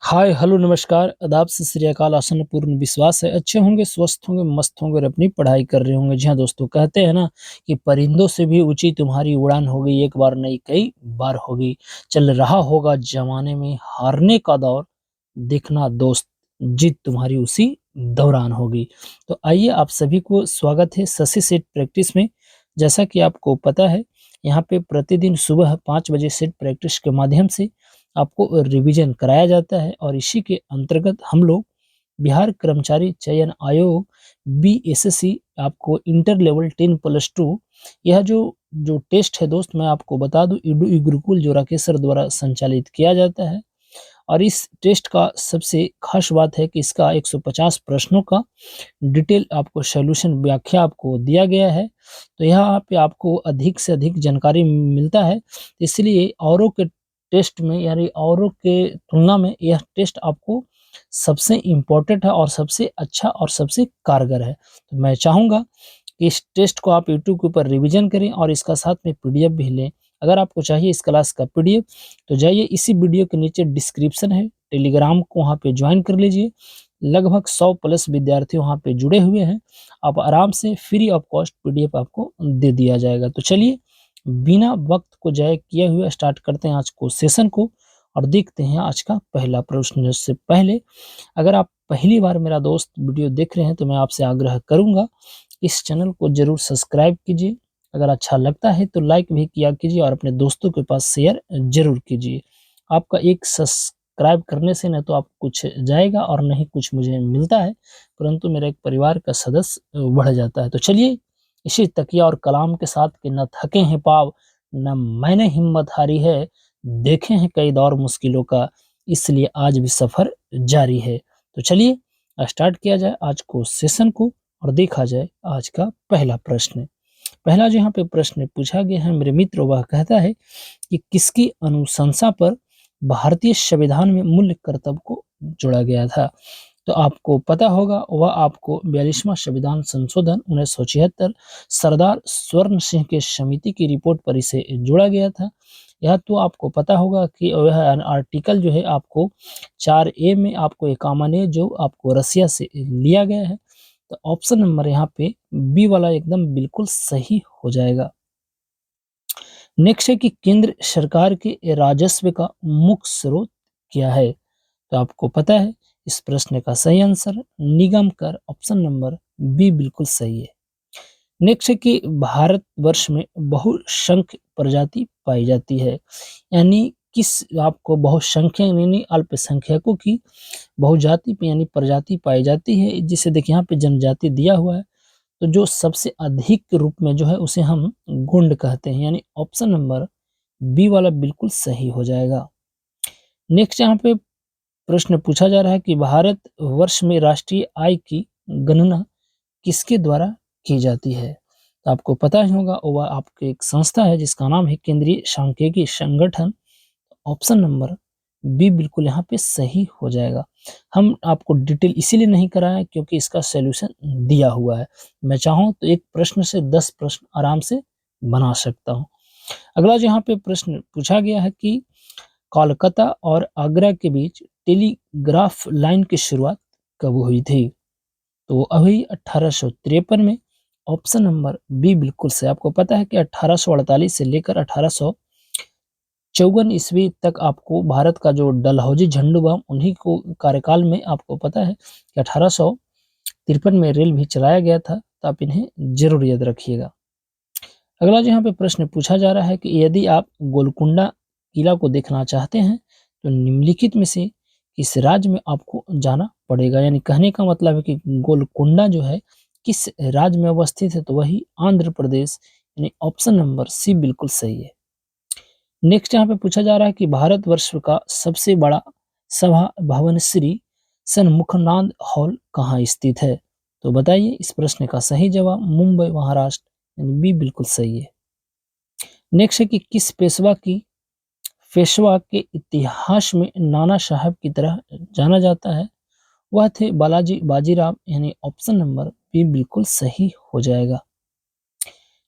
Hi hello नमस्कार आदाब सत श्री अकाल। आसन पूर्ण विश्वास है अच्छे होंगे, स्वस्थ होंगे, मस्त होंगे और अपनी पढ़ाई कर रहे होंगे। जी हाँ दोस्तों, कहते हैं ना कि परिंदों से भी ऊंची तुम्हारी उड़ान होगी, एक बार नहीं कई बार होगी। चल रहा होगा जमाने में हारने का दौर, देखना दोस्त जीत तुम्हारी उसी दौरान होगी। तो आइए, आप सभी को स्वागत है शशि सेट प्रैक्टिस में। जैसा कि आपको पता है, यहाँ पे प्रतिदिन सुबह 5 बजे सेट प्रैक्टिस के माध्यम से आपको रिवीजन कराया जाता है और इसी के अंतर्गत हम लोग बिहार कर्मचारी चयन आयोग बीएसएससी आपको इंटर लेवल 10+2 यह जो जो टेस्ट है दोस्त, मैं आपको बता दूं, इडू गुरुकुल जो राकेश सर द्वारा संचालित किया जाता है। और इस टेस्ट का सबसे खास बात है कि इसका 150 प्रश्नों का डिटेल आपको सॉल्यूशन व्याख्या आपको दिया गया है। तो यहाँ पे आपको अधिक से अधिक जानकारी मिलता है, इसलिए औरों के टेस्ट में यानी औरों के तुलना में यह टेस्ट आपको सबसे इम्पोर्टेंट है और सबसे अच्छा और सबसे कारगर है। तो मैं चाहूँगा कि इस टेस्ट को आप यूट्यूब के ऊपर रिवीजन करें और इसका साथ में पीडीएफ भी लें। अगर आपको चाहिए इस क्लास का पीडीएफ तो जाइए, इसी वीडियो के नीचे डिस्क्रिप्शन है, टेलीग्राम को वहाँ पे ज्वाइन कर लीजिए। लगभग 100 प्लस विद्यार्थी वहाँ पे जुड़े हुए हैं। आप आराम से फ्री ऑफ कॉस्ट पीडीएफ आपको दे दिया जाएगा। तो चलिए, बिना वक्त को जाया किए हुए स्टार्ट करते हैं आज को सेशन को और देखते हैं आज का पहला प्रश्न। इससे पहले, अगर आप पहली बार मेरा दोस्त वीडियो देख रहे हैं तो मैं आपसे आग्रह करूंगा, इस चैनल को जरूर सब्सक्राइब कीजिए। अगर अच्छा लगता है तो लाइक भी किया कीजिए और अपने दोस्तों के पास शेयर जरूर कीजिए। आपका एक सब्सक्राइब करने से न तो आप कुछ जाएगा और नहीं कुछ मुझे मिलता है, परंतु मेरा एक परिवार का सदस्य बढ़ जाता है। तो चलिए, इसी तकिया और कलाम के साथ कि न थके हैं पाव, न मैंने हिम्मत हारी है, देखे हैं कई दौर मुश्किलों का, इसलिए आज भी सफर जारी है। तो चलिए स्टार्ट किया जाए आज को सेशन को और देखा जाए आज का पहला प्रश्न। पहला जो यहाँ पे प्रश्न पूछा गया है मेरे मित्र, वह कहता है कि किसकी अनुशंसा पर भारतीय संविधान में मूल्य कर्तव्य को जोड़ा गया था। तो आपको पता होगा, वह आपको 42वां संविधान संशोधन 1976 सरदार स्वर्ण सिंह के समिति की रिपोर्ट पर इसे जोड़ा गया था। यह तो आपको पता होगा कि वह आर्टिकल जो है आपको 4A में आपको 51 जो आपको रसिया से लिया गया है। तो ऑप्शन नंबर यहाँ पे बी वाला एकदम बिल्कुल सही हो जाएगा। नेक्स्ट है कि केंद्र सरकार के राजस्व का मुख्य स्रोत क्या है। तो आपको पता है इस प्रश्न का सही आंसर निगम कर, ऑप्शन नंबर बी बिल्कुल सही है। नेक्स्ट है कि भारतवर्ष में बहुसंख्य प्रजाति पाई जाती है, यानी किस आपको बहुसंख्यक यानी अल्पसंख्यकों की बहुजाति पे यानी प्रजाति पाई जाती है, जिसे देखिए यहाँ पे जनजाति दिया हुआ है। तो जो सबसे अधिक रूप में जो है उसे हम गुंड कहते हैं, यानी ऑप्शन नंबर बी वाला बिल्कुल सही हो जाएगा। नेक्स्ट यहाँ पे प्रश्न पूछा जा रहा है कि भारत वर्ष में राष्ट्रीय आय की गणना किसके द्वारा की जाती है। तो आपको पता ही होगा, वह आपके एक संस्था है जिसका नाम है केंद्रीय सांख्यिकी संगठन। ऑप्शन नंबर बी बिल्कुल यहाँ पे सही हो जाएगा। हम आपको डिटेल इसीलिए नहीं कराएं क्योंकि इसका सॉल्यूशन दिया हुआ है। मैं चाहूँ तो एक प्रश्न से 10 प्रश्न आराम से बना सकता हूँ। अगला जो यहाँ पे प्रश्न पूछा गया है कि कोलकाता और आगरा के बीच टेलीग्राफ लाइन की शुरुआत कब हुई थी। तो वो अभी 1853 में, ऑप्शन नंबर बी बिल्कुल सही। आपको पता है कि 1848 से लेकर 1854 ईस्वी तक आपको भारत का जो डलहौजी झंडू बम, उन्हीं को कार्यकाल में आपको पता है कि 1853 में रेल भी चलाया गया था। तो आप इन्हें जरूर याद रखिएगा। अगला जो यहाँ पे प्रश्न पूछा जा रहा है कि यदि आप गोलकुंडा किला को देखना चाहते हैं तो निम्नलिखित में से किस राज्य में आपको जाना पड़ेगा। यानी कहने का मतलब है कि गोलकुंडा जो है किस राज्य में अवस्थित है, तो वही आंध्र प्रदेश, यानी ऑप्शन नंबर सी बिल्कुल सही है। नेक्स्ट यहाँ पे पूछा जा रहा है कि भारतवर्ष का सबसे बड़ा सभा भवन श्री सन्मुखनाद हॉल कहाँ स्थित है। तो बताइए इस प्रश्न का सही जवाब मुंबई महाराष्ट्र, यानी बी बिल्कुल सही है। नेक्स्ट है कि किस पेशवा के इतिहास में नाना साहब की तरह जाना जाता है। वह थे बालाजी बाजीराव, यानी ऑप्शन नंबर बी बिल्कुल सही हो जाएगा।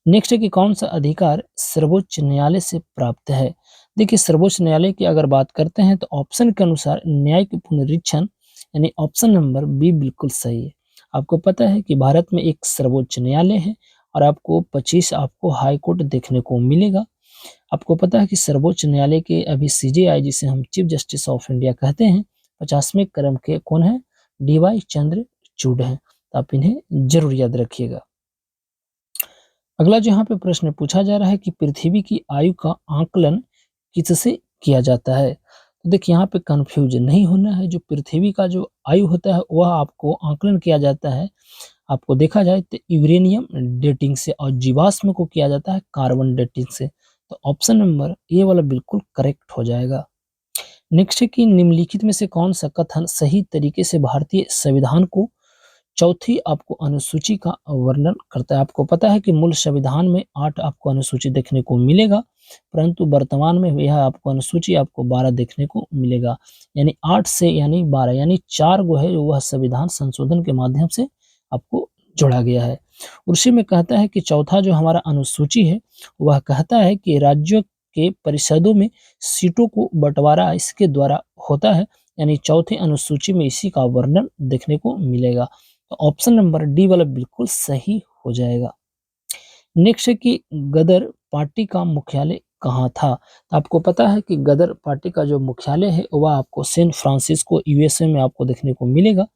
नेक्स्ट है कि कौन सा अधिकार सर्वोच्च न्यायालय से प्राप्त है। देखिए, सर्वोच्च न्यायालय की अगर बात करते हैं तो ऑप्शन के अनुसार न्यायिक पुनरीक्षण यानी ऑप्शन नंबर बी बिल्कुल सही है। आपको पता है कि भारत में एक सर्वोच्च न्यायालय है और आपको 25 आपको हाई कोर्ट देखने को मिलेगा। आपको पता है कि सर्वोच्च न्यायालय के अभी सीजेआई जिसे हम चीफ जस्टिस ऑफ इंडिया कहते हैं 50वें क्रम के कौन है? डीवाई चंद्रचूड़ हैं। तो आप इन्हें जरूर याद रखिएगा। अगला जो यहाँ पे प्रश्न पूछा जा रहा है कि पृथ्वी की आयु का आकलन किससे किया जाता है? तो देखिए, यहाँ पे कंफ्यूज नहीं होना है। जो पृथ्वी का जो आयु होता है वह आपको आकलन किया जाता है, आपको देखा जाए तो यूरेनियम डेटिंग से, और जीवाश्म को किया जाता है कार्बन डेटिंग से। तो ऑप्शन नंबर ए वाला बिल्कुल करेक्ट हो जाएगा। नेक्स्ट है कि निम्नलिखित में से कौन सा कथन सही तरीके से भारतीय संविधान को चौथी आपको अनुसूची का वर्णन करता है? आपको पता है कि मूल संविधान में 8 आपको अनुसूची देखने को मिलेगा, परंतु वर्तमान में यह आपको अनुसूची आपको 12 देखने को मिलेगा। यानी 8 से यानी 12 यानी 4 गो है जो वह संविधान संशोधन के माध्यम से आपको जोड़ा गया है। उसी में कहता है कि चौथा जो हमारा अनुसूची है वह कहता है कि राज्यों के परिषदों में सीटों को बंटवारा इसके द्वारा होता है। यानी चौथे अनुसूची में इसी का वर्णन देखने को मिलेगा। तो ऑप्शन नंबर डी वाला बिल्कुल सही हो जाएगा। नेक्स्ट है कि गदर पार्टी का मुख्यालय कहाँ था? तो आपको पता है कि गदर पार्टी का जो मुख्यालय है वह आपको सैन फ्रांसिस्को यूएसए में आपको देखने को मिलेगा।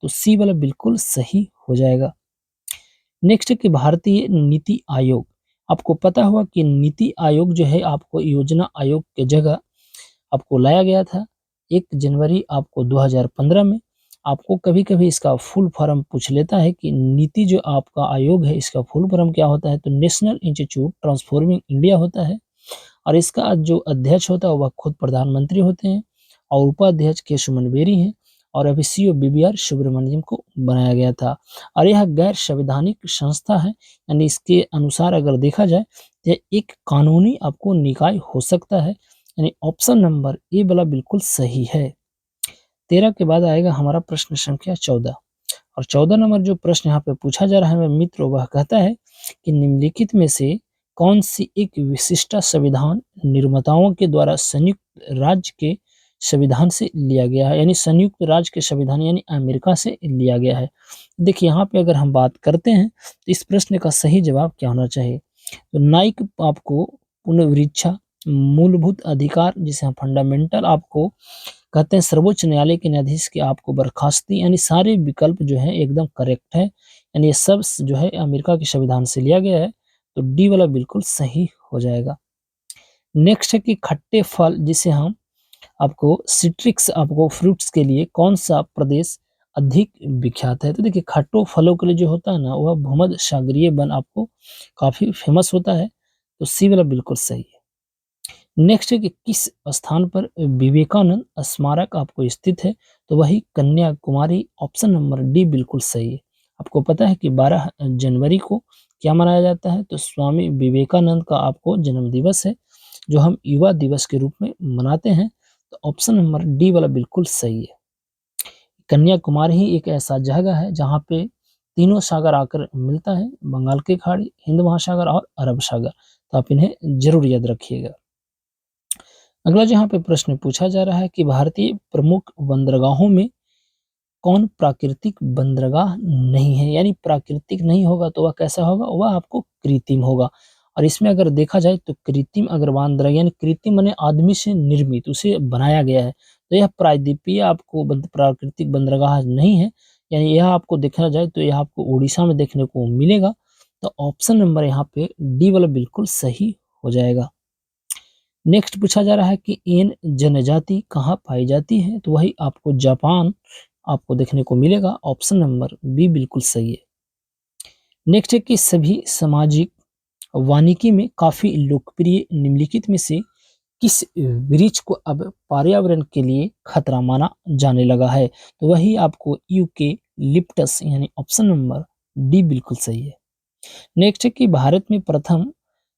तो सी वाला बिल्कुल सही हो जाएगा। नेक्स्ट है कि भारतीय नीति आयोग, आपको पता होगा कि नीति आयोग जो है आपको योजना आयोग के जगह आपको लाया गया था 1 जनवरी आपको 2015 में। आपको कभी-कभी इसका फुल फॉर्म पूछ लेता है कि नीति जो आपका आयोग है इसका फुल फॉर्म क्या होता है? तो नेशनल इंस्टीट्यूट ट्रांसफॉर्मिंग इंडिया होता है, और इसका जो अध्यक्ष होता है वह खुद प्रधानमंत्री होते हैं, और उपाध्यक्ष के सुमन बेरी हैं, और अभी सीईओ बीवीआर सुब्रमण्यम को बनाया गया था। और यह गैर संवैधानिक संस्था है, यानी इसके अनुसार अगर देखा जाए तो एक कानूनी आपको निकाय हो सकता है। यानी ऑप्शन नंबर ए वाला बिल्कुल सही है। 13 के बाद आएगा हमारा प्रश्न संख्या 14, और 14 नंबर जो प्रश्न यहाँ पे पूछा जा रहा है मेरे मित्रों वह कहता है कि निम्नलिखित में से कौन सी एक विशिष्ट संविधान निर्माताओं के द्वारा संयुक्त राज्य के संविधान से लिया गया है? यानी संयुक्त राज्य के संविधान यानी अमेरिका से लिया गया है। देखिए, यहाँ पे अगर हम बात करते हैं तो इस प्रश्न का सही जवाब क्या होना चाहिए? तो न्यायिक आपको पुनर्विचार, मूलभूत अधिकार जिसे हम फंडामेंटल आपको कहते हैं, सर्वोच्च न्यायालय के न्यायाधीश की आपको बर्खास्ती, यानी सारे विकल्प जो है एकदम करेक्ट है। यानी ये सब जो है अमेरिका के संविधान से लिया गया है। तो डी वाला बिल्कुल सही हो जाएगा। नेक्स्ट है कि खट्टे फल जिसे हम आपको सिट्रिक्स आपको फ्रूट्स के लिए कौन सा प्रदेश अधिक विख्यात है? तो देखिए, खट्टो फलों के लिए जो होता है ना वह भूमध्य सागरीय वन आपको काफी फेमस होता है। तो सी वाला बिल्कुल सही है। नेक्स्ट है कि किस स्थान पर विवेकानंद स्मारक आपको स्थित है? तो वही कन्याकुमारी, ऑप्शन नंबर डी बिल्कुल सही है। आपको पता है कि 12 जनवरी को क्या मनाया जाता है? तो स्वामी विवेकानंद का आपको जन्म दिवस है, जो हम युवा दिवस के रूप में मनाते हैं। तो ऑप्शन नंबर डी वाला बिल्कुल सही है। कन्याकुमारी ही एक ऐसा जगह है जहाँ पे तीनों सागर आकर मिलता है, बंगाल की खाड़ी, हिंद महासागर और अरब सागर। तो आप इन्हें जरूर याद रखिएगा। अगला जो यहाँ पे प्रश्न पूछा जा रहा है कि भारतीय प्रमुख बंदरगाहों में कौन प्राकृतिक बंदरगाह नहीं है? यानी प्राकृतिक नहीं होगा तो वह कैसा होगा? वह आपको कृत्रिम होगा। और इसमें अगर देखा जाए तो कृत्रिम अगर बंदरगाह यानी कृत्रिम माने आदमी से निर्मित, उसे बनाया गया है, तो यह प्रायद्वीपीय आपको प्राकृतिक बंदरगाह नहीं है। यानी यह आपको देखा जाए तो यह आपको उड़ीसा में देखने को मिलेगा। तो ऑप्शन नंबर यहाँ पे डी वाला बिल्कुल सही हो जाएगा। नेक्स्ट पूछा जा रहा है कि एन जनजाति कहाँ पाई जाती है? तो वही आपको जापान आपको देखने को मिलेगा। ऑप्शन नंबर बी बिल्कुल सही है। नेक्स्ट है कि सभी सामाजिक वानिकी में काफी लोकप्रिय निम्नलिखित में से किस वृक्ष को अब पर्यावरण के लिए खतरा माना जाने लगा है? तो वही आपको यूके लिप्टस यानी ऑप्शन नंबर डी बिल्कुल सही है। नेक्स्ट है कि भारत में प्रथम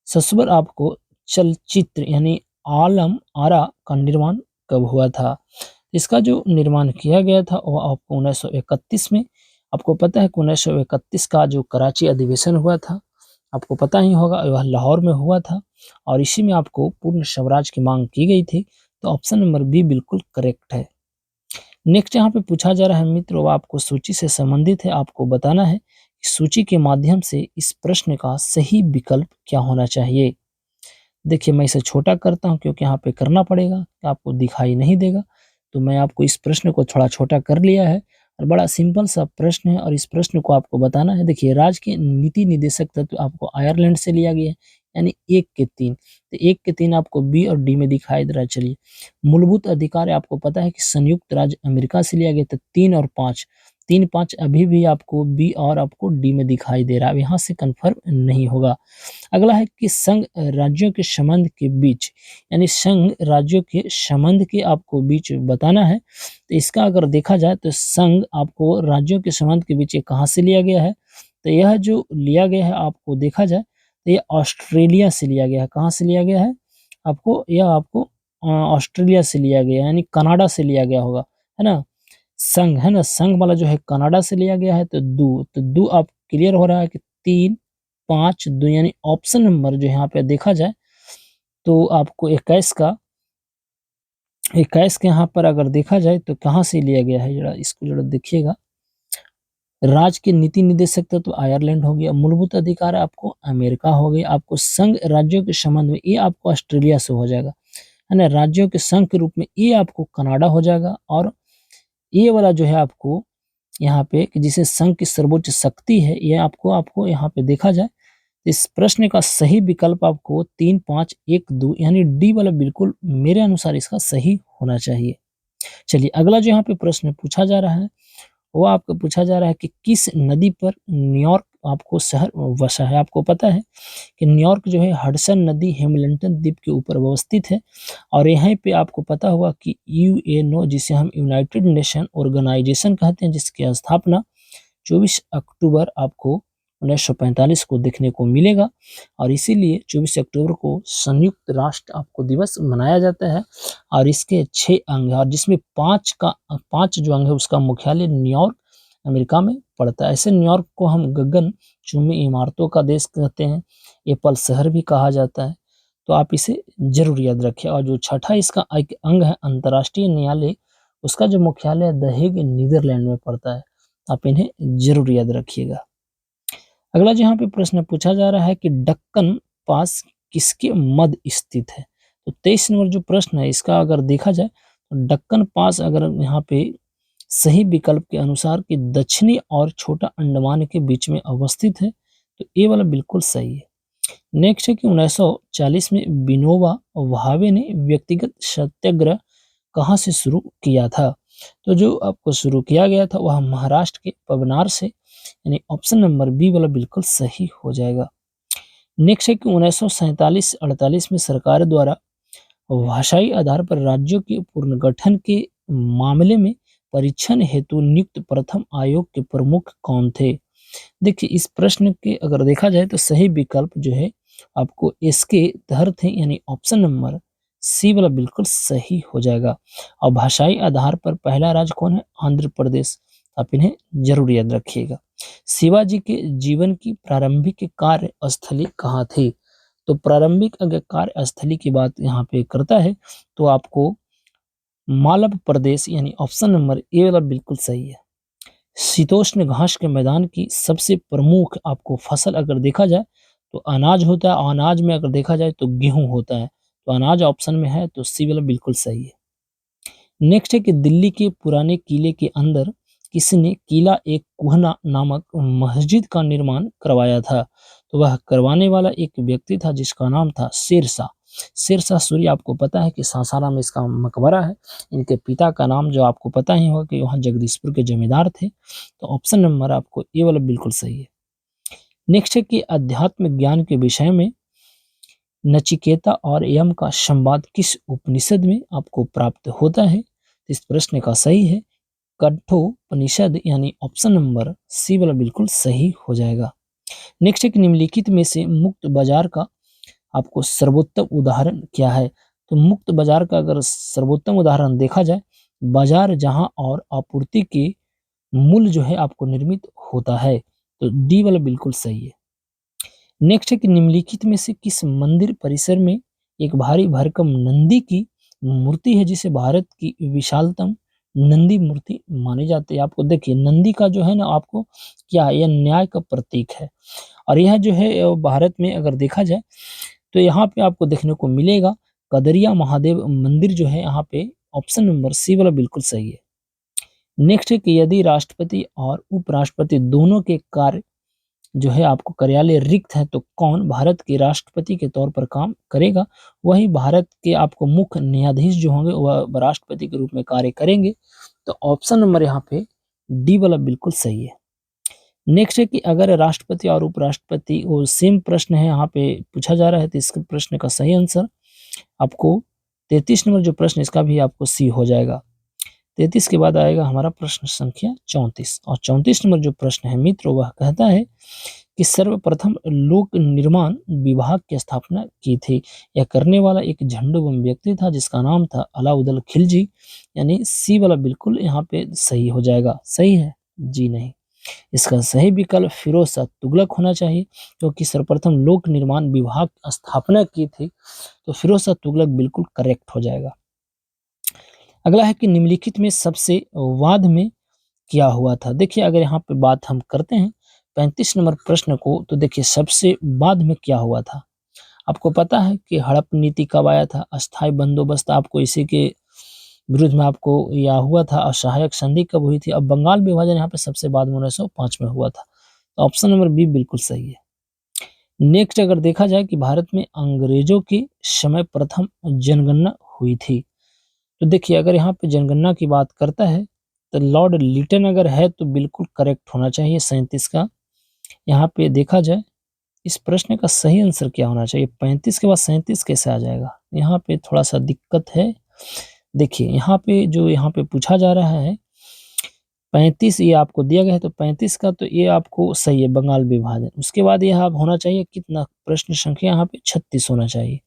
सस्वर आपको चलचित्र यानी आलम आरा का निर्माण कब हुआ था? इसका जो निर्माण किया गया था वो आपको 1931 में। आपको पता है कि 1931 का जो कराची अधिवेशन हुआ था, आपको पता ही होगा वह लाहौर में हुआ था और इसी में आपको पूर्ण स्वराज की मांग की गई थी। तो ऑप्शन नंबर बी बिल्कुल करेक्ट है। नेक्स्ट यहाँ पे पूछा जा रहा है मित्र, वो आपको सूची से संबंधित है, आपको बताना है कि सूची के माध्यम से इस प्रश्न का सही विकल्प क्या होना चाहिए। देखिए मैं इसे छोटा करता हूँ क्योंकि यहाँ पे करना पड़ेगा, आपको दिखाई नहीं देगा। तो मैं आपको इस प्रश्न को थोड़ा छोटा कर लिया है और बड़ा सिंपल सा प्रश्न है और इस प्रश्न को आपको बताना है। देखिए राज्य के नीति निदेशक तत्व आपको आयरलैंड से लिया गया है, यानी 1 के 3। तो 1 के 3 आपको बी और डी में दिखाई दे रहा है। चलिए मूलभूत अधिकार आपको पता है कि संयुक्त राज्य अमेरिका से लिया गया था 3 और 5। 3-5 अभी भी आपको बी और आपको डी में दिखाई दे रहा है, यहाँ से कन्फर्म नहीं होगा। अगला है कि संघ राज्यों के संबंध के बीच, यानी संघ राज्यों के संबंध के आपको बीच बताना है। तो इसका अगर देखा जाए तो संघ आपको राज्यों के संबंध के बीच ये कहाँ से लिया गया है, तो यह जो लिया गया है आपको देखा जाए तो ये ऑस्ट्रेलिया से लिया गया है। कहाँ से लिया गया है आपको, यह आपको ऑस्ट्रेलिया से लिया गया है, यानी कनाडा से लिया गया होगा, है ना। संघ है ना, संघ वाला जो है कनाडा से लिया गया है। तो दो आप क्लियर हो रहा है कि 3 5 2, यानी ऑप्शन नंबर जो यहाँ पे देखा जाए तो आपको 21 के यहाँ पर अगर देखा जाए तो कहाँ से लिया गया है, जरा इसको जरा देखिएगा। राज्य के नीति निदेशक तत्व तो आयरलैंड हो गया, मूलभूत अधिकार आपको अमेरिका हो गया, आपको संघ राज्यों के संबंध में ये आपको ऑस्ट्रेलिया से हो जाएगा, है ना। राज्यों के संघ के रूप में ये आपको कनाडा हो जाएगा और ये वाला जो है आपको यहाँ पे कि जिसे संघ की सर्वोच्च शक्ति है, ये आपको यहाँ पे देखा जाए। इस प्रश्न का सही विकल्प आपको 3 5 1 2, यानी डी वाला बिल्कुल मेरे अनुसार इसका सही होना चाहिए। चलिए अगला जो यहाँ पे प्रश्न पूछा जा रहा है वो आपको पूछा जा रहा है कि किस नदी पर न्यूयॉर्क आपको शहर बसा है। आपको पता है कि न्यूयॉर्क जो है हडसन नदी हेमिल्टन द्वीप के ऊपर अवस्थित है और यहाँ पे आपको पता होगा कि यूएनओ, जिसे हम यूनाइटेड नेशन ऑर्गेनाइजेशन कहते हैं, जिसकी स्थापना 24 अक्टूबर आपको 1945 को देखने को मिलेगा और इसीलिए 24 अक्टूबर को संयुक्त राष्ट्र आपको दिवस मनाया जाता है। और इसके 6 अंग हैं और जिसमें 5 जो अंग है उसका मुख्यालय न्यूयॉर्क अमेरिका में पड़ता है। ऐसे न्यूयॉर्क को हम गगन चुंबी इमारतों का देश कहते हैं, एप्पल शहर भी कहा जाता है। तो आप इसे जरूर याद रखें। और जो छठा इसका एक अंग है अंतर्राष्ट्रीय न्यायालय, उसका जो मुख्यालय द हेग नीदरलैंड में पड़ता है। आप इन्हें जरूर याद रखिएगा। अगला जो यहाँ पे प्रश्न पूछा जा रहा है कि दक्कन पास किसके मध्य स्थित है। तो 23 नंबर जो प्रश्न है इसका अगर देखा जाए तो दक्कन पास अगर यहाँ पे सही विकल्प के अनुसार कि दक्षिणी और छोटा अंडमान के बीच में अवस्थित है, तो ये वाला बिल्कुल सही है। नेक्स्ट है कि 1940 में विनोबा भावे ने व्यक्तिगत सत्याग्रह कहाँ से शुरू किया था। तो जो आपको शुरू किया गया था वह महाराष्ट्र के पवनार से, यानी ऑप्शन नंबर बी वाला बिल्कुल सही हो जाएगा। नेक्स्ट है कि 1947-48 में सरकार द्वारा भाषाई आधार पर राज्यों के पुनर्गठन के मामले में परीक्षण हेतु नियुक्त प्रथम आयोग के प्रमुख कौन थे। देखिए इस प्रश्न के अगर देखा जाए तो सही विकल्प जो है आपको इसके तहत है, यानी ऑप्शन नंबर सी वाला बिल्कुल सही हो जाएगा। और भाषाई आधार पर पहला राज्य कौन है, आंध्र प्रदेश। आप इन्हें जरूर याद रखिएगा। शिवाजी के जीवन की प्रारंभिक कार्यस्थली कहाँ थी। तो प्रारंभिक अगर कार्यस्थली की बात यहाँ पे करता है तो आपको मालव प्रदेश, यानी ऑप्शन नंबर ए वाला बिल्कुल सही है। शीतोष्ण घास के मैदान की सबसे प्रमुख आपको फसल अगर देखा जाए तो अनाज होता है, अनाज में अगर देखा जाए तो गेहूं होता है, तो अनाज ऑप्शन में है, तो सी वाला बिल्कुल सही है। नेक्स्ट है कि दिल्ली के पुराने किले के अंदर किसने किला एक कुहना नामक मस्जिद का निर्माण करवाया था। तो वह करवाने वाला एक व्यक्ति था जिसका नाम था शेरशाह। शेरशाह सूरी आपको पता है कि सासाराम में इसका मकबरा है। इनके पिता का नाम जो आपको पता ही होगा कि वहाँ जगदीशपुर के जमींदार थे। तो ऑप्शन नंबर आपको ए वाला बिल्कुल सही है। नेक्स्ट है कि अध्यात्म ज्ञान के विषय में नचिकेता और यम का संवाद किस उपनिषद में आपको प्राप्त होता है। इस प्रश्न का सही है कठोपनिषद, यानी ऑप्शन नंबर सी वाला बिल्कुल सही हो जाएगा। नेक्स्ट एक निम्नलिखित में से मुक्त बाजार का आपको सर्वोत्तम उदाहरण क्या है। तो मुक्त बाजार का अगर सर्वोत्तम उदाहरण देखा जाए, बाजार जहां और आपूर्ति के मूल्य जो है आपको निर्मित होता है, तो डी वाला बिल्कुल सही है। नेक्स्ट है कि निम्नलिखित में से किस मंदिर परिसर में एक भारी भरकम नंदी की मूर्ति है जिसे भारत की विशालतम नंदी मूर्ति मानी जाती है। आपको देखिए नंदी का जो है ना आपको क्या है, यह न्याय का प्रतीक है और यह जो है भारत में अगर देखा जाए तो यहाँ पे आपको देखने को मिलेगा कदरिया महादेव मंदिर जो है यहाँ पे ऑप्शन नंबर सी वाला बिल्कुल सही है। नेक्स्ट है कि यदि राष्ट्रपति और उपराष्ट्रपति दोनों के कार्य जो है आपको कार्यालय रिक्त है तो कौन भारत के राष्ट्रपति के तौर पर काम करेगा? वही भारत के आपको मुख्य न्यायाधीश जो होंगे वह राष्ट्रपति के रूप में कार्य करेंगे। तो ऑप्शन नंबर यहाँ पे डी वाला बिल्कुल सही है। नेक्स्ट है कि अगर राष्ट्रपति और उपराष्ट्रपति वो सेम प्रश्न है यहाँ पे पूछा जा रहा है तो इसके प्रश्न का सही आंसर आपको 33 नंबर जो प्रश्न इसका भी आपको सी हो जाएगा। 33 के बाद आएगा हमारा प्रश्न संख्या 34 और 34 नंबर जो प्रश्न है मित्रों वह कहता है कि सर्वप्रथम लोक निर्माण विभाग की स्थापना की थी। यह करने वाला एक झंडूबम व्यक्ति था जिसका नाम था अलाउद्दीन खिलजी, यानी सी वाला बिल्कुल यहाँ पे सही हो जाएगा। सही है? जी नहीं, इसका सही विकल्प फिरोज शाह तुगलक होना चाहिए क्योंकि सर्वप्रथम लोक निर्माण विभाग की स्थापना की थी, तो फिरोज शाह तुगलक बिल्कुल करेक्ट हो जाएगा। अगला है कि निम्नलिखित में सबसे वाद में क्या हुआ था। देखिए अगर यहाँ पे बात हम करते हैं 35 नंबर प्रश्न को तो देखिए सबसे बाद में क्या हुआ था। आपको पता है कि हड़प नीति कब आया था, अस्थायी बंदोबस्त आपको इसी के विरुद्ध में आपको यह हुआ था, असहायक संधि कब हुई थी। अब बंगाल विभाजन यहाँ पे सबसे बाद में 1905 में हुआ था। तो ऑप्शन नंबर बी बिल्कुल सही है। नेक्स्ट अगर देखा जाए कि भारत में अंग्रेजों के समय प्रथम जनगणना हुई थी, तो देखिए अगर यहाँ पे जनगणना की बात करता है तो लॉर्ड लिटन अगर है तो बिल्कुल करेक्ट होना चाहिए 37 का। यहाँ पे देखा जाए इस प्रश्न का सही आंसर क्या होना चाहिए, 35 के बाद 37 कैसे आ जाएगा, यहाँ पे थोड़ा सा दिक्कत है। देखिए यहाँ पे जो यहाँ पे पूछा जा रहा है 35 ये आपको दिया गया है तो 35 का तो ये आपको सही है बंगाल विभाजन। उसके बाद यह आप होना चाहिए कितना, प्रश्न संख्या यहाँ पे 36 होना चाहिए।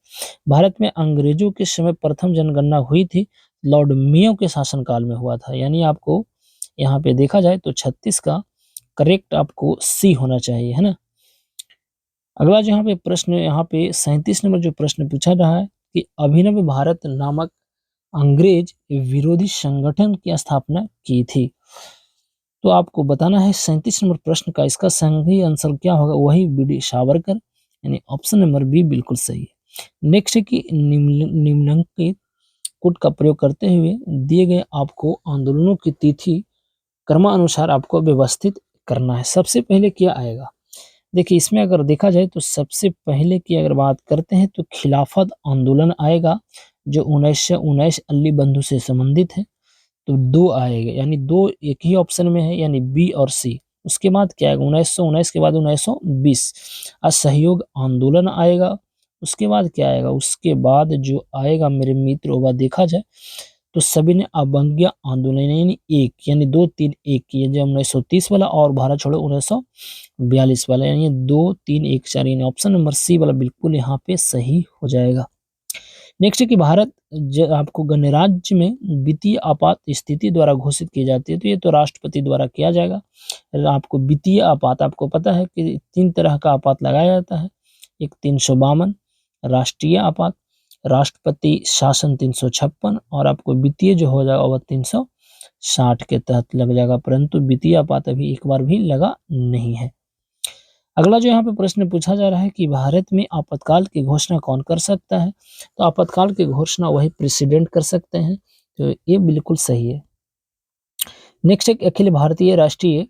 भारत में अंग्रेजों के समय प्रथम जनगणना हुई थी, लॉर्ड मेयो के शासनकाल में हुआ था, यानी आपको यहाँ पे देखा जाए तो 36 का करेक्ट आपको सी होना चाहिए, है ना। अगला जो यहाँ पे प्रश्न यहाँ पे 37 नंबर जो प्रश्न पूछा रहा है कि अभिनव भारत नामक अंग्रेज विरोधी संगठन की स्थापना की थी। तो आपको बताना है 37 नंबर प्रश्न का इसका सही आंसर क्या होगा, वही बी.डी. सावरकर, यानी ऑप्शन नंबर बी बिल्कुल सही है। नेक्स्ट है कि निम्नलिखित कोड का प्रयोग करते हुए दिए गए आपको आंदोलनों की तिथि क्रमानुसार आपको व्यवस्थित करना है। सबसे पहले क्या आएगा, देखिए इसमें अगर देखा जाए तो सबसे पहले की अगर बात करते हैं तो खिलाफत आंदोलन आएगा जो 1919 अल्ली बंधु से संबंधित है, तो 2 आएगा, यानी 2 एक ही ऑप्शन में है, यानी बी और सी। उसके बाद क्या आएगा 1919 के बाद 1920 असहयोग आंदोलन आएगा। उसके बाद क्या आएगा, उसके बाद जो आएगा मेरे मित्र वह देखा जाए तो सभी ने अवज्ञा आंदोलन यानी एक, यानी 2 3 1 किए, जो 1930 वाला और भारत छोड़ो 1942 वाला, यानी 2 3 1 4, यानी ऑप्शन नंबर सी वाला बिल्कुल यहाँ पे सही हो जाएगा। नेक्स्ट है कि भारत आपको गणराज्य में वित्तीय आपात स्थिति द्वारा घोषित की जाती है, तो ये तो राष्ट्रपति द्वारा किया जाएगा। आपको वित्तीय आपात आपको पता है कि 3 तरह का आपात लगाया जाता है, एक 352 राष्ट्रीय आपात, राष्ट्रपति शासन 356 और आपको वित्तीय जो हो जाएगा वह 360 के तहत लग जाएगा, परंतु वित्तीय आपात अभी एक बार भी लगा नहीं है। अगला जो यहाँ पे प्रश्न पूछा जा रहा है कि भारत में आपातकाल की घोषणा कौन कर सकता है, तो आपातकाल की घोषणा वही प्रेसिडेंट कर सकते हैं, तो ये बिल्कुल सही है। नेक्स्ट एक अखिल भारतीय राष्ट्रीय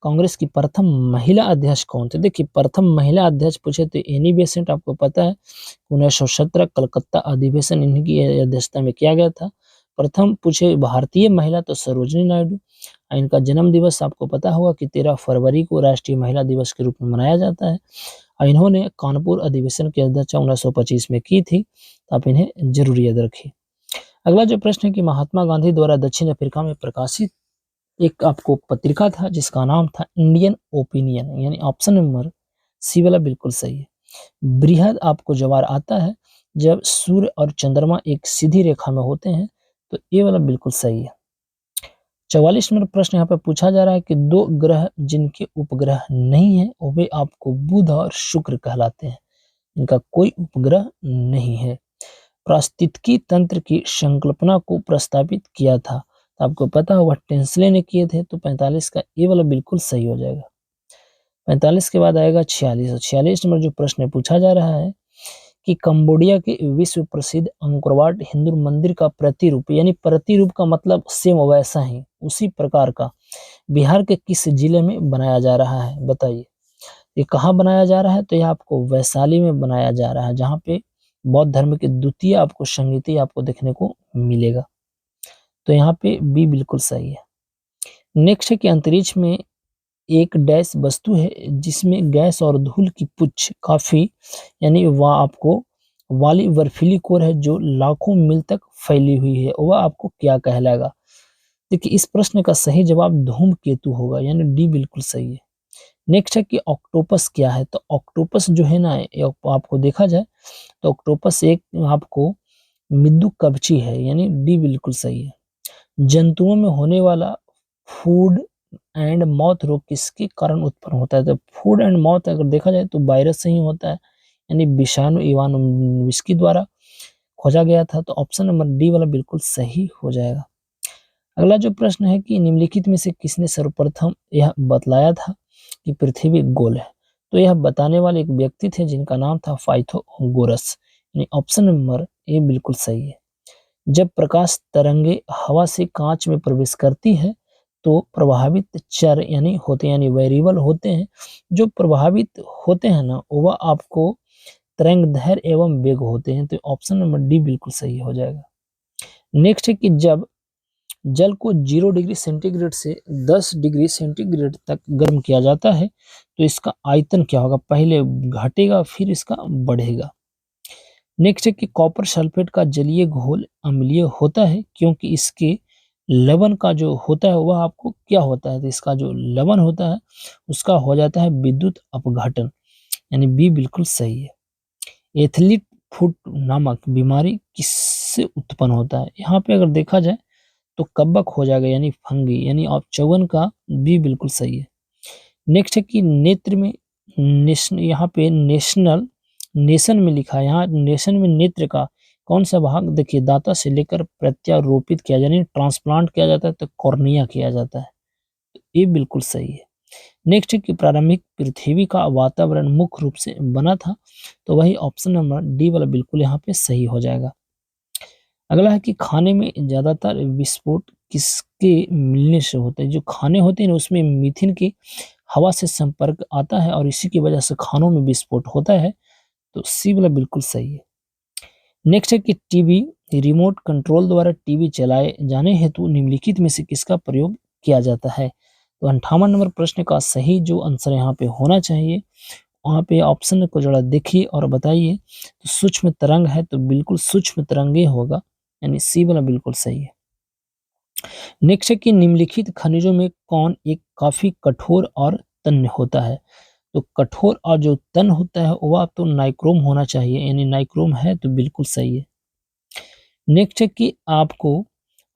कांग्रेस की प्रथम महिला अध्यक्ष कौन थे। देखिए प्रथम महिला अध्यक्ष पूछे तो एनी बेसेंट, आपको पता है 1917 कलकत्ता अधिवेशन इन्हीं की अध्यक्षता में किया गया था। प्रथम पूछे भारतीय महिला तो सरोजिनी नायडू, इनका जन्म दिवस आपको पता होगा कि 13 फरवरी को राष्ट्रीय महिला दिवस के रूप में मनाया जाता है और इन्होंने कानपुर अधिवेशन की अध्यक्षता 1925 में की थी, तो आप इन्हें जरूर याद रखिए। अगला जो प्रश्न है कि महात्मा गांधी द्वारा दक्षिण अफ्रीका में प्रकाशित एक आपको पत्रिका था जिसका नाम था इंडियन ओपिनियन, यानी ऑप्शन नंबर सी वाला बिल्कुल सही है। बृहद आपको जवार आता है जब सूर्य और चंद्रमा एक सीधी रेखा में होते हैं, तो ये वाला बिल्कुल सही है। 44 नंबर प्रश्न यहाँ पे पूछा जा रहा है कि 2 ग्रह जिनके उपग्रह नहीं है वे आपको बुध और शुक्र कहलाते हैं। इनका कोई उपग्रह नहीं है। पारिस्थितिकी तंत्र की संकल्पना को प्रस्तावित किया था। तो आपको पता होगा टेंसले ने किए थे, तो 45 का ये वाला बिल्कुल सही हो जाएगा। 45 के बाद आएगा 46 और 46 नंबर जो प्रश्न पूछा जा रहा है कि कंबोडिया के विश्व प्रसिद्ध अंकोरवाट हिंदू मंदिर का प्रतिरूप, यानी प्रतिरूप का मतलब सेम वैसा ही उसी प्रकार का बिहार के किस जिले में बनाया जा रहा है, बताइए। ये कहाँ बनाया जा रहा है, तो यह आपको वैशाली में बनाया जा रहा है, जहाँ पे बौद्ध धर्म के द्वितीय आपको संगीति आपको देखने को मिलेगा। तो यहाँ पे बी बिल्कुल सही है। नेक्स्ट है कि अंतरिक्ष में एक डैश वस्तु है जिसमें गैस और धूल की पुच्छ काफी, यानी वह आपको वाली बर्फीली कोर है जो लाखों मील तक फैली हुई है, वह आपको क्या कहलाएगा। देखिए इस प्रश्न का सही जवाब धूमकेतु होगा, यानी डी बिल्कुल सही है। नेक्स्ट है कि ऑक्टोपस क्या है, तो ऑक्टोपस जो है ना, आपको देखा जाए तो ऑक्टोपस एक आपको मृदु कवची है, यानी डी बिल्कुल सही है। जंतुओं में होने वाला फूड एंड माउथ रोग किसके कारण उत्पन्न होता है, तो फूड एंड माउथ अगर देखा जाए तो वायरस से ही होता है, यानी विषाणु इवानोविस्की द्वारा खोजा गया था। तो ऑप्शन नंबर डी वाला बिल्कुल सही हो जाएगा। अगला जो प्रश्न है कि निम्नलिखित में से किसने सर्वप्रथम यह बतलाया था कि पृथ्वी गोल है, तो यह बताने वाले एक व्यक्ति थे जिनका नाम था पाइथागोरस, यानी ऑप्शन नंबर ए बिल्कुल सही है। जब प्रकाश तरंगे हवा से कांच में प्रवेश करती है तो प्रभावित चर यानी होते यानी वेरिएबल होते हैं, जो प्रभावित होते हैं ना वह आपको तरंगदैर्घ्य एवं वेग होते हैं। तो ऑप्शन नंबर डी बिल्कुल सही हो जाएगा। नेक्स्ट है कि जब जल को 0 डिग्री सेंटीग्रेड से 10 डिग्री सेंटीग्रेड तक गर्म किया जाता है तो इसका आयतन क्या होगा, पहले घटेगा फिर इसका बढ़ेगा। नेक्स्ट है कि कॉपर सल्फेट का जलीय घोल अम्लीय होता है क्योंकि इसके लवण का जो होता है वह आपको क्या होता है, तो इसका जो लवण होता है उसका हो जाता है विद्युत अपघटन, यानी बी बिल्कुल सही है। एथलीट फुट नामक बीमारी किससे उत्पन्न होता है, यहाँ पे अगर देखा जाए तो कबक हो जाएगा, यानी फंगी, यानी आप 54 का बी बिल्कुल सही है। नेक्स्ट है कि नेत्र में यहाँ पे नेशन में लिखा है, यहाँ नेशन में नेत्र का कौन सा भाग, देखिए दाता से लेकर प्रत्यारोपित किया यानी ट्रांसप्लांट किया जाता है तो कॉर्निया किया जाता है, तो ये बिल्कुल सही है। नेक्स्ट है कि प्रारंभिक पृथ्वी का वातावरण मुख्य रूप से बना था, तो वही ऑप्शन नंबर डी वाला बिल्कुल यहाँ पे सही हो जाएगा। अगला है कि खाने में ज्यादातर विस्फोट किसके मिलने से होता है, जो खाने होते हैं ना उसमें मीथेन की हवा से संपर्क आता है और इसी की वजह से खानों में विस्फोट होता है, तो सी वाला बिल्कुल सही है। नेक्स्ट है कि टीवी रिमोट कंट्रोल द्वारा टीवी चलाए जाने हेतु निम्नलिखित में से किसका प्रयोग किया जाता है, तो 58 नंबर प्रश्न का सही जो आंसर यहाँ पे होना चाहिए, वहाँ पे ऑप्शन को जरा देखिए और बताइए। तो सूक्ष्म तरंग है तो बिल्कुल सूक्ष्म तरंगे होगा, यानी सी वाला बिल्कुल सही है। नेक्स्ट है कि निम्नलिखित खनिजों में कौन एक काफी कठोर और तन्य होता है, तो कठोर और जो तन होता है वह तो नाइक्रोम होना चाहिए, यानी नाइक्रोम है तो बिल्कुल सही है। नेक्स्ट है कि आपको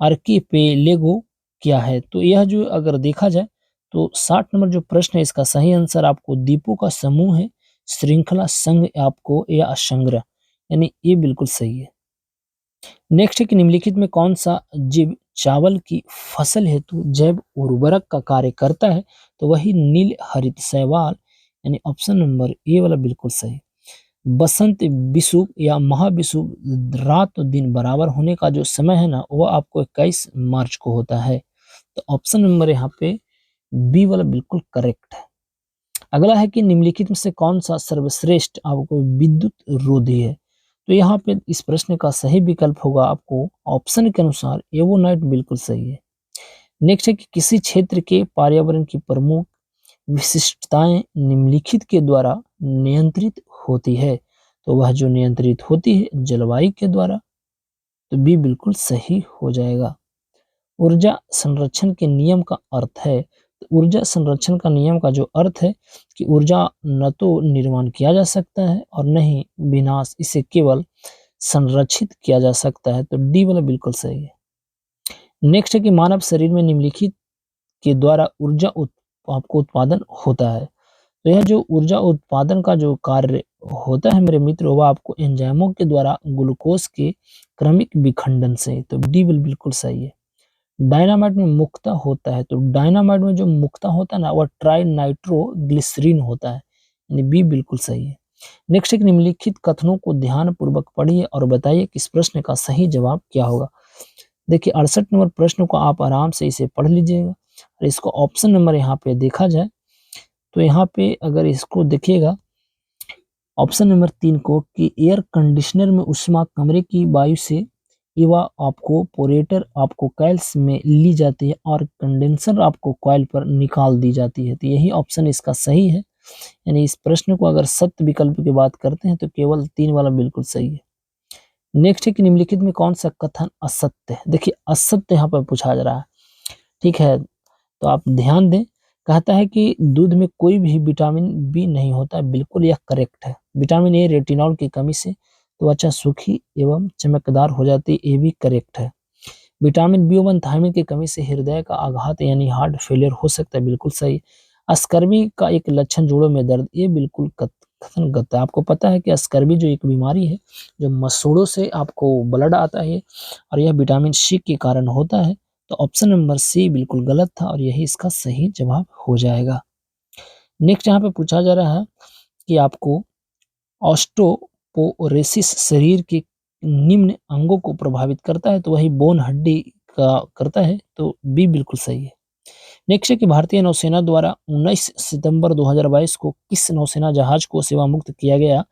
आर्कीपेलेगो क्या है, तो यह जो अगर देखा जाए तो 60 नंबर जो प्रश्न है इसका सही आंसर आपको द्वीपों का समूह है, श्रृंखला, संघ आपको या संग्रह, यानी ये बिल्कुल सही है। नेक्स्ट है कि निम्नलिखित में कौन सा जीव चावल की फसल हेतु जैव उर्वरक का कार्य करता है, तो वही नील हरित शैवाल, यानी ऑप्शन नंबर ए वाला बिल्कुल सही। बसंत विषुव या महाविषुव रात और दिन बराबर होने का जो समय है ना वो आपको 21 मार्च को होता है, तो ऑप्शन नंबर यहाँ पे बी वाला बिल्कुल करेक्ट है। अगला है कि निम्नलिखित में से कौन सा सर्वश्रेष्ठ आपको विद्युत रोधी है, तो यहाँ पे इस प्रश्न का सही विकल्प होगा आपको ऑप्शन के अनुसार एवोनाइट बिल्कुल सही है। नेक्स्ट है कि किसी क्षेत्र के पर्यावरण की प्रमुख विशिष्टताएं निम्नलिखित के द्वारा नियंत्रित होती है, तो वह जो नियंत्रित होती है जलवायु के द्वारा, तो बी बिल्कुल सही हो जाएगा। ऊर्जा संरक्षण के नियम का अर्थ है, तो ऊर्जा संरक्षण का नियम का जो अर्थ है कि ऊर्जा न तो निर्माण किया जा सकता है और न ही विनाश, इसे केवल संरक्षित किया जा सकता है, तो डी वाला बिल्कुल सही है। नेक्स्ट है कि मानव शरीर में निम्नलिखित के द्वारा ऊर्जा आपको उत्पादन होता है। तो यह जो ऊर्जा उत्पादन का जो कार्य होता है मेरे मित्र, वह आपको एंजाइमों के द्वारा ग्लूकोज के क्रमिक विखंडन से, तो डी बिल्कुल सही है। डायनामाइट में मुख्यतः होता है, तो डायनामाइट में जो मुख्यतः होता है ना, वह ट्राई नाइट्रोग्लिसरीन होता है, यानी बी बिल्कुल सही है। नेक्स्ट एक निम्नलिखित कथनों को ध्यान पूर्वक पढ़िए और बताइए कि इस प्रश्न का सही जवाब क्या होगा। देखिए 68 नंबर प्रश्न को आप आराम से इसे पढ़ लीजिएगा और इसको ऑप्शन नंबर यहाँ पे देखा जाए तो यहाँ पे अगर इसको देखिएगा ऑप्शन नंबर 3 को कि एयर कंडीशनर में ऊष्मा कमरे की वायु से इवा आपको पोरेटर आपको कॉइल्स में ली जाती है और कंडेंसर आपको कॉइल पर निकाल दी जाती है, तो यही ऑप्शन इसका सही है। यानी इस प्रश्न को अगर सत्य विकल्प की बात करते हैं तो केवल 3 वाला बिल्कुल सही है। नेक्स्ट है कि निम्नलिखित में कौन सा कथन असत्य है। देखिए असत्य यहाँ पर पूछा जा रहा है, ठीक है, तो आप ध्यान दें। कहता है कि दूध में कोई भी विटामिन बी नहीं होता, बिल्कुल यह करेक्ट है। विटामिन ए रेटिनॉल की कमी से त्वचा सूखी एवं चमकदार हो जाती है, ये भी करेक्ट है। विटामिन बी वन थायमिन की कमी से हृदय का आघात यानी हार्ट फेलियर हो सकता है, बिल्कुल सही। अस्कर्वी का एक लक्षण जोड़ों में दर्द, ये बिल्कुल कथन गलत है। आपको पता है कि अस्कर्वी जो एक बीमारी है, जो मसूड़ों से आपको ब्लड आता है और यह विटामिन सी के कारण होता है, तो ऑप्शन नंबर सी बिल्कुल गलत था और यही इसका सही जवाब हो जाएगा। नेक्स्ट यहाँ पे पूछा जा रहा है कि आपको ऑस्टोपोरोसिस शरीर के निम्न अंगों को प्रभावित करता है, तो वही बोन हड्डी का करता है, तो बी बिल्कुल सही है। नेक्स्ट है कि भारतीय नौसेना द्वारा 19 सितंबर 2022 को किस नौसेना जहाज को सेवा मुक्त किया गया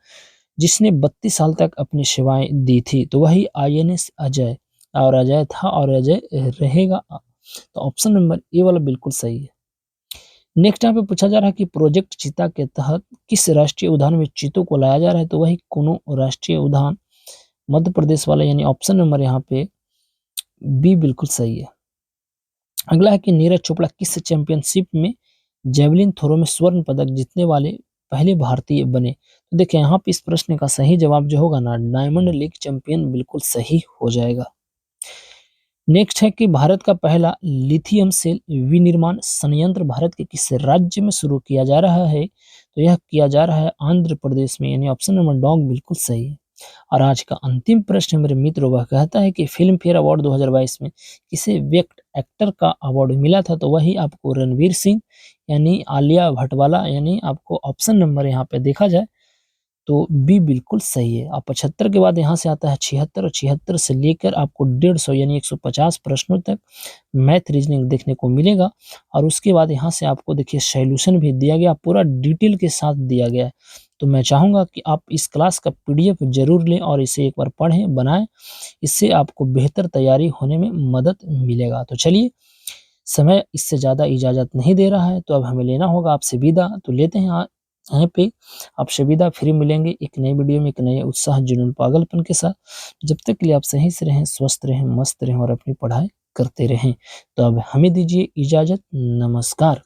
जिसने 32 साल तक अपनी सेवाएं दी थी, तो वही आईएनएस अजय और अजय था और अजय रहेगा, तो ऑप्शन नंबर ए वाला बिल्कुल सही है। नेक्स्ट यहाँ पे पूछा जा रहा है कि प्रोजेक्ट चीता के तहत किस राष्ट्रीय उद्यान में चीतों को लाया जा रहा है, तो वही कुनो राष्ट्रीय उद्यान मध्य प्रदेश वाला, यानी ऑप्शन नंबर यहाँ पे बी बिल्कुल सही है। अगला है कि नीरज चोपड़ा किस चैंपियनशिप में जेवलिन थ्रो में स्वर्ण पदक जीतने वाले पहले भारतीय बने, तो देखिए यहाँ पे इस प्रश्न का सही जवाब जो होगा ना, डायमंड लीग चैंपियन बिल्कुल सही हो जाएगा। नेक्स्ट है कि भारत का पहला लिथियम सेल विनिर्माण संयंत्र भारत के किस राज्य में शुरू किया जा रहा है, तो यह किया जा रहा है आंध्र प्रदेश में, यानी ऑप्शन नंबर डॉग बिल्कुल सही है। और आज का अंतिम प्रश्न मेरे मित्र वह कहता है कि फिल्म फेयर अवार्ड 2022 में किसे व्यक्त एक्टर का अवार्ड मिला था, तो वही आपको रणवीर सिंह यानी आलिया भट्टवाला, यानी आपको ऑप्शन नंबर यहाँ पे देखा जाए तो बी बिल्कुल सही है। अब 75 के बाद यहाँ से आता है 76 और 76 से लेकर आपको 150 यानी 150 प्रश्नों तक मैथ रीजनिंग देखने को मिलेगा और उसके बाद यहाँ से आपको देखिए सॉल्यूशन भी दिया गया, पूरा डिटेल के साथ दिया गया है। तो मैं चाहूँगा कि आप इस क्लास का पीडीएफ जरूर लें और इसे एक बार पढ़ें, बनाएं, इससे आपको बेहतर तैयारी होने में मदद मिलेगा। तो चलिए, समय इससे ज़्यादा इजाज़त नहीं दे रहा है, तो अब हमें लेना होगा आपसे विदा, तो लेते हैं यहाँ पे आपसे विदा। फिर मिलेंगे एक नई वीडियो में एक नए उत्साह जुनून पागलपन के साथ। जब तक के लिए आप सही से रहें, स्वस्थ रहें, मस्त रहें और अपनी पढ़ाई करते रहें। तो अब हमें दीजिए इजाज़त, नमस्कार।